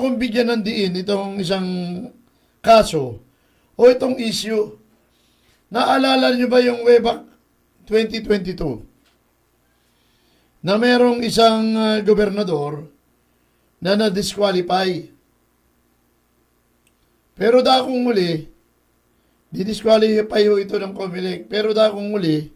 kong bigyan ng diin itong isang kaso o itong issue. Naalala niyo ba yung way back 2022 na merong isang gobernador na na-disqualify. Pero dakong muli, di-disqualify ho ito ng COMELEC. Pero dakong muli,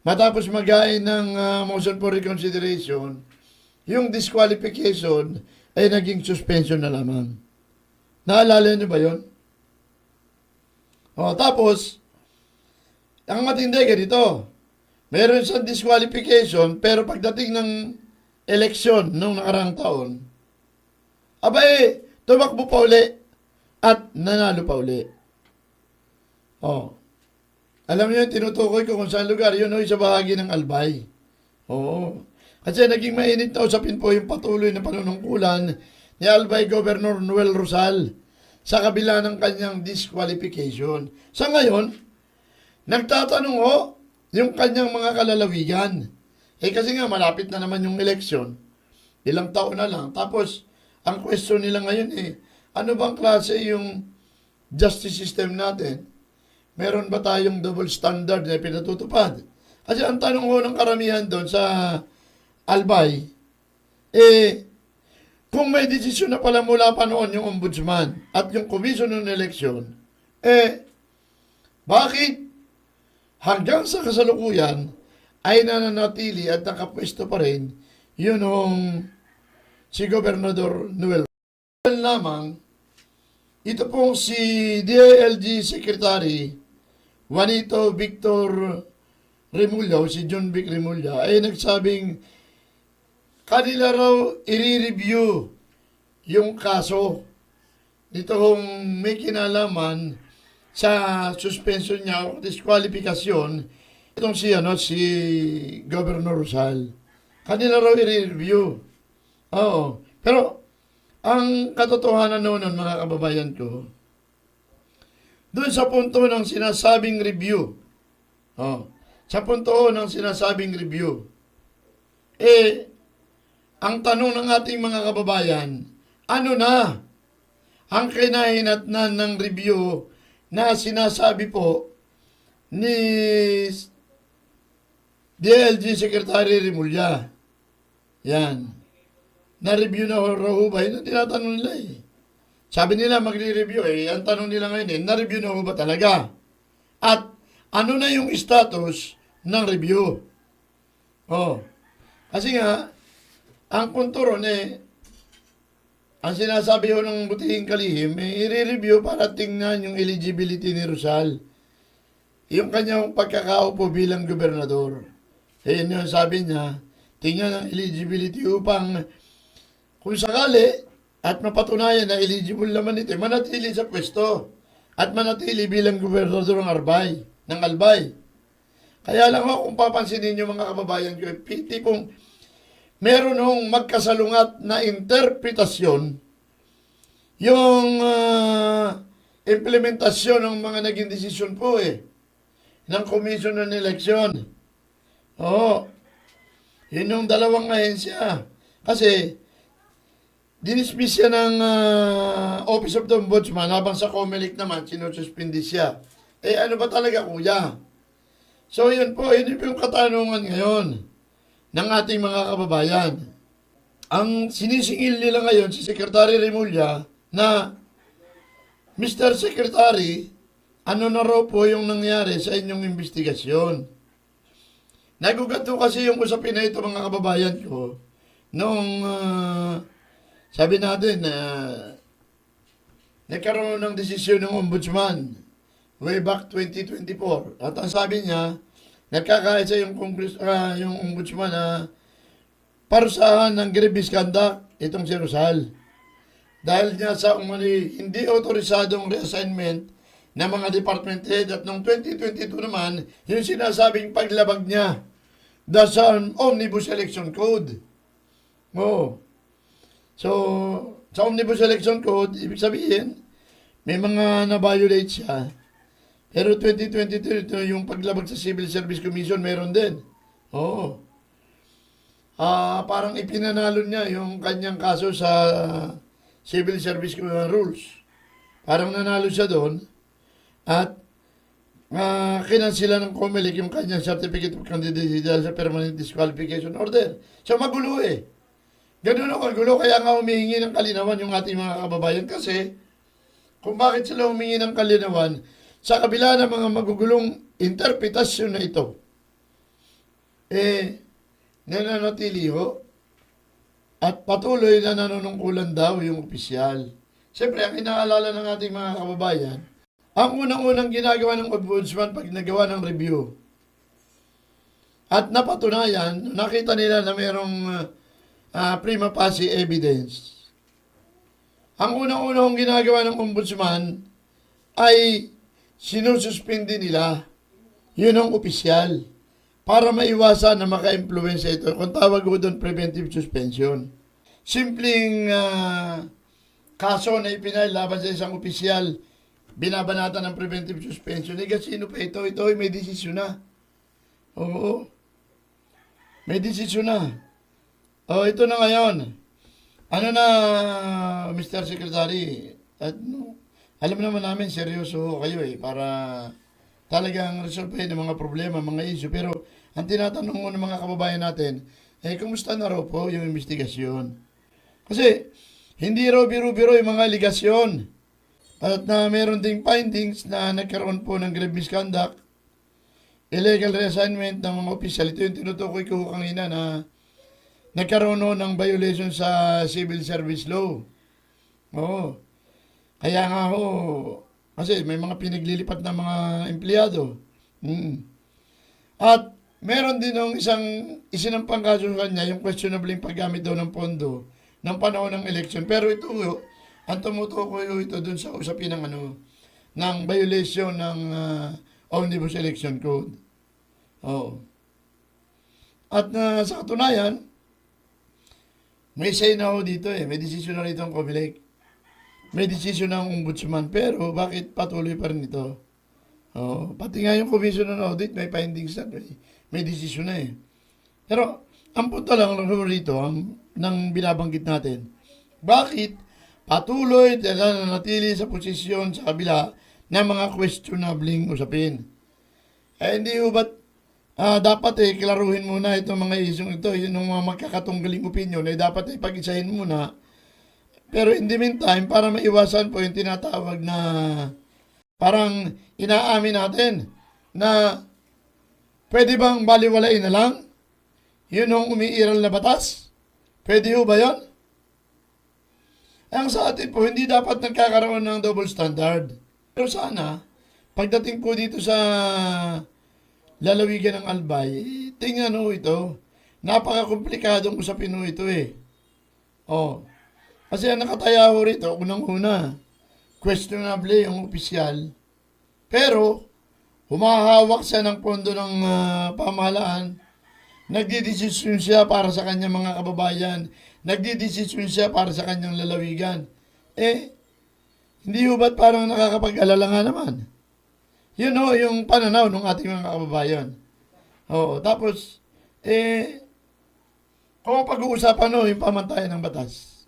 matapos magain ng motion for reconsideration, yung disqualification ay naging suspension na lamang. Naalala niyo ba yun? Tapos, ang matindi ganito, meron siyang disqualification, pero pagdating ng eleksyon nung nakarang taon, tumakbo pa uli at nanalo pa uli. Alam niyo yung tinutukoy ko kung saan lugar, yun sa bahagi ng Albay. Kasi naging mainit na usapin po yung patuloy na panunungkulan ni Albay Governor Noel Rosal sa kabila ng kanyang disqualification. Sa ngayon, nagtatanong yung kanyang mga kalalawigan. Kasi nga malapit na naman yung eleksyon. Ilang taon na lang. Tapos, ang question nila ngayon ano bang klase yung justice system natin? Meron ba tayong double standard na pinatutupad? Kasi ang tanong ng karamihan doon sa Albay, kung may desisyon na pala mula pa noon yung ombudsman at yung commission ng eleksyon, bakit hanggang sa kasalukuyan ay nananatili at nakapwesto pa rin yun si Gobernador Noel lamang, ito pong si DILG Secretary Juanito Victor Remulla, si John Vic Remulla, ay nagsabing kanila raw i-review yung kaso nitong may kinalaman sa suspension niya o disqualifikasyon itong si Governor Rosal. Kanila raw i-review. Pero ang katotohanan noon mga kababayan ko, doon sa punto ng sinasabing review, sa punto ng sinasabing review, ang tanong ng ating mga kababayan, ano na ang kinahinatnan ng review na sinasabi po ni DILG Secretary Remulla? Yan. Na-review na raw ba? Yun ang tinatanong nila Sabi nila magre-review ang tanong nila ngayon na-review na ba talaga? At ano na yung status ng review? Kasi nga, ang punto ron ang sinasabi ng butihing kalihim, i-review para tingnan yung eligibility ni Rosal. Yung kanyang pagkakaupo bilang gobernador. Yun yung sabi niya, tingnan ang eligibility upang kung sakali at mapatunayan na eligible naman ito, manatili sa pwesto at manatili bilang gobernador ng Albay. Kaya lang kung papansinin niyo mga kababayan ko, tipong meron magkasalungat na interpretasyon yung implementasyon ng mga naging desisyon po ng Commission ng Eleksyon. Yun yung dalawang ahensya. Kasi dinismiss siya ng Office of the Ombudsman habang sa COMELEC naman sinususpindi siya. Ano ba talaga kuya? So yun po yung katanungan ngayon ng ating mga kababayan. Ang sinisingil nila ngayon si Secretary Remulla na Mr. Secretary, ano na raw po yung nangyari sa inyong investigasyon? Nagugat po kasi yung usapin na ito mga kababayan ko noong sabi natin na nagkaroon ng desisyon ng ombudsman way back 2024. At ang sabi niya, nagkakaisa yung ombudsman na parusahan ng grave misconduct itong si Rosal. Dahil niya sa hindi autorisadong reassignment ng mga department head at noong 2022 naman, yung sinasabing paglabag niya sa Omnibus Election Code. So, sa Omnibus Election Code, ibig sabihin, may mga na-violate siya. Pero 2023, yung paglabag sa Civil Service Commission, meron din. parang ipinanalo niya yung kanyang kaso sa Civil Service Rules. Parang nanalo siya doon at kinansila ng COMELEC yung kanyang Certificate of Candidacy dahil sa Permanent Disqualification Order. So magulo eh. Ganun ang magulo, kaya nga humihingi ng kalinawan yung ating mga kababayan kasi kung bakit sila humingi ng kalinawan sa kabila ng mga magugulong interpretasyon na ito. Nananatili ho at patuloy na nanunungkulan daw yung opisyal. Siyempre, ang inaalala ng ating mga kababayan, ang unang-unang ginagawa ng ombudsman pag nagawa ng review at napatunayan, nakita nila na mayroong prima facie evidence. Ang unang-unang ginagawa ng ombudsman ay sinususpindi nila yun ang opisyal para maiwasan na maka-impluensya ito. Kung tawag ko doon, preventive suspension. Simpleng kaso na ipinail laban sa isang opisyal, binabanatan ng preventive suspension. Sino pa ito? Ito ay may desisyon na. Oo. May desisyon na. Ito na ngayon. Ano na, Mr. Secretary? Alam naman namin, seryoso kayo para talagang resolvehin ng mga problema, mga issue. Pero ang tinatanong mo ng mga kababayan natin, kumusta na raw po yung investigasyon? Kasi hindi raw biro-biro yung mga aligasyon. At na meron ding findings na nagkaroon po ng grave misconduct, illegal reassignment ng mga opisyal. Ito yung tinutukoy ko kanina na nagkaroon ng violation sa civil service law. Oo. Kaya nga kasi may mga pinaglilipat na mga empleyado. At meron din ng isinampang kaso sa kanya, yung questionable paggamit daw ng pondo ng panahon ng election. Pero ito, ang tumutukoy ito dun sa usapin ng violation ng Omnibus Election Code. Oo. At sa katunayan, may say na dito may desisyon na rito ang COMELEC. May desisyon ng ombudsman, pero bakit patuloy pa rin ito? Pati nga yung Commission on Audit, may findings na, may desisyon na Pero, ang punto lang rito, nang binabanggit natin, bakit patuloy na nanatili sa posisyon sa kabila ng mga questionabling usapin? Hindi ho ba't dapat klaruhin muna itong mga isyong ito, yung mga magkakatunggaling opinion, dapat pag-isahin muna. Pero in the meantime, para maiwasan po yung tinatawag na parang inaamin natin na pwede bang baliwalain na lang? Yun ang umiiral na batas? Pwede ho ba yun? Ang sa atin po, hindi dapat nagkakaroon ng double standard. Pero sana, pagdating po dito sa lalawigan ng Albay, tingnan ho ito. Napaka-komplikadong usapin ho ito Kasi ang nakataya ho rito, unang-una, questionable yung opisyal. Pero, humahawak siya ng pondo ng pamahalaan. Nagdidesisyon siya para sa kanyang mga kababayan. Nagdidesisyon siya para sa kanyang lalawigan. Hindi ho ba't parang nakakapag-alala nga naman? Yun yung pananaw ng ating mga kababayan. Tapos, kung pag-uusapan yung pamantayan ng batas,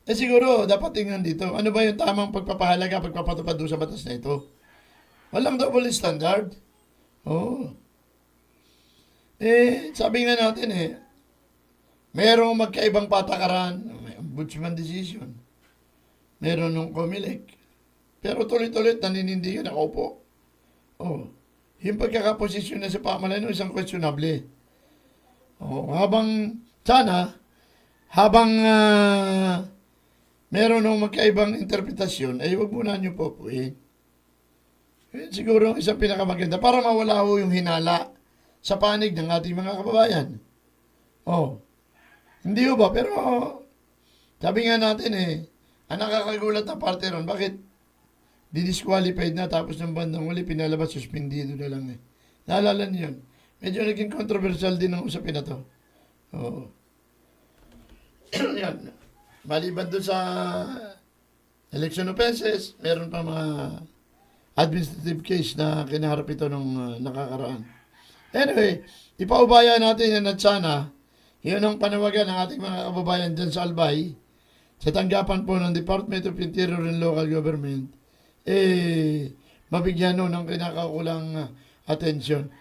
siguro, dapat tingnan dito. Ano ba yung tamang pagpapahalaga, pagpapatupad doon sa batas na ito? Walang double standard. Sabi nga natin merong magkaibang patakaran. May ombudsman decision. Meron ng COMELEC. Pero tuloy-tuloy, naninindigan nakaupo. Yung pagkakaposisyon na sa pamahalaan ng isang questionable. Habang meron ng magkaibang interpretasyon, wag muna nyo po siguro isang pinakamaganda para mawala yung hinala sa panig ng ating mga kababayan. Hindi ba? Pero sabi nga natin ang nakakagulat na parte ron, bakit didisqualified na tapos ng bandang huli pinalabas, suspendido na lang Naalala niyo yun? Medyo naging controversial din ang usapin na to. Yan. Maliban doon sa election offenses, meron pa mga administrative case na kinaharap ito nung nakakaraan. Anyway, ipaubaya natin yan at sana Yun ang panawagan ng ating mga kababayan dyan sa Albay, sa tanggapan po ng Department of Interior and Local Government, mabigyan nun ng kinakakulang atensyon.